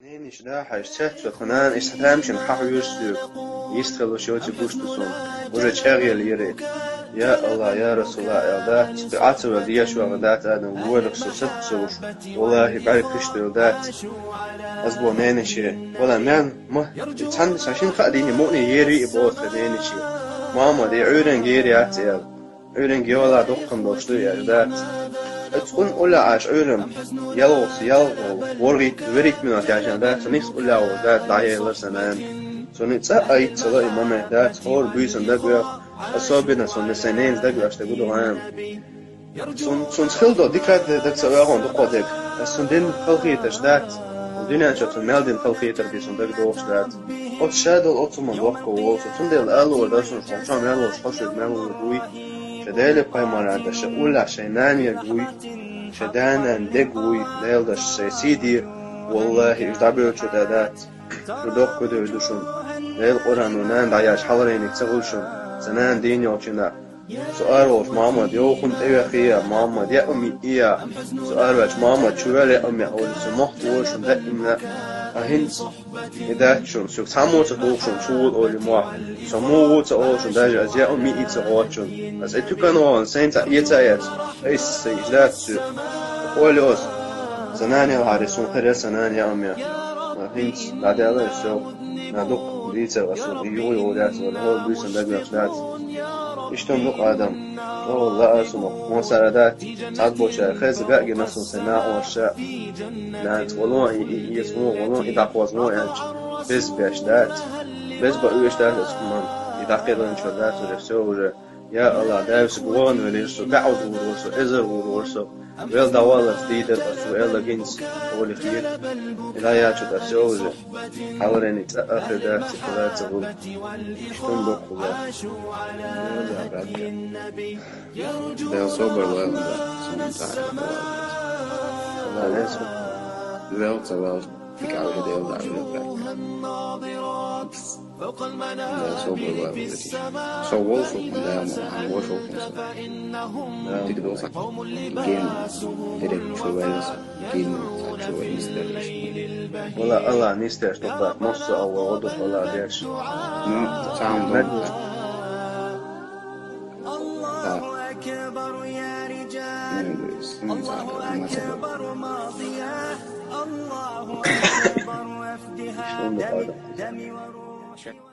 Neniš dahaš četvrk onan istatamšin hahuyursu yistkhalo shoti gushtusun уже чагел يري يا الله يا رسول الله الدات بعث وديش وغدات انا ولك سوش والله بعرف كشت ودات ازبو نينشي ولا مان ما تحنش عشان خديني مؤني يري بوت نينشي ماما دي عورن غيري اتيال عورن جولا دقن دوشتو يا دات تكون ولا عاش عورن يلوس ورغيت وريت من عشان دات نيس ولا ودات دايل سنان سونيت اي تلا امام دات اور بيسن دغ особенно сон несенен дагаш те буду ам сон схилдо дикат дак савагон до кодек сон ден халхиташ дат динан чот мелдин халхитар бисон даг дош дат от шадл от суман вакко ол сон дел алор дашон шон мелос хошед мелос гуй шадел паймара даш ула шайнан я гуй шадан дегуй дел даш сиди والله يدبر شو دات ردوخ كده يدوشون دل قرانونان داياش حضرين يتسغلشون سنان ديني وشنا سؤال وش محمد يو كنت ايوه خيا محمد يا امي ايا سؤال وش محمد شو يا امي اول سمحت وشن دائما اهنس يداتشون شو سامو تدوشون شو اول ما سمو تاوشون دايا يا امي يتسغلشون بس اتو كانوا سنت يتايات ايس سيجلات اولوس سنانيا هاريسون خير سنانيا امي هنس بعد الله شو نادوق ليتر أصلا يجوا يولات ولا هو بيسن دقيقات إشتون نق آدم والله أسمع مساعدات تعب بوشة خيز باقي نفس سناء والشاء نات والله يسمو والله يدعوا اسمو يعني بس بيشتات بس بيشتات اسمان يدعوا شدات ورسول يا الله دايس قوان وليرسو دعوة ورسو إزر ورسو ويل دوالا تديدر أسو إلا جنس أولي خير إلا ياتشو تسوز حاولين تأخر دات كلات تقول اشتون بوك الله They'll sober level sometime. الله نسو They'll pick out the deal that will back. They'll sober level. So wolf from them and wolf from them. Take those again. Direct trails. Again, actual installation. والله الله نستاش طبعا نص أو غضب ولا ديش Sound مدني الله أكبر يا رجال الله أكبر ماضية الله أكبر أفدها دمي وروحي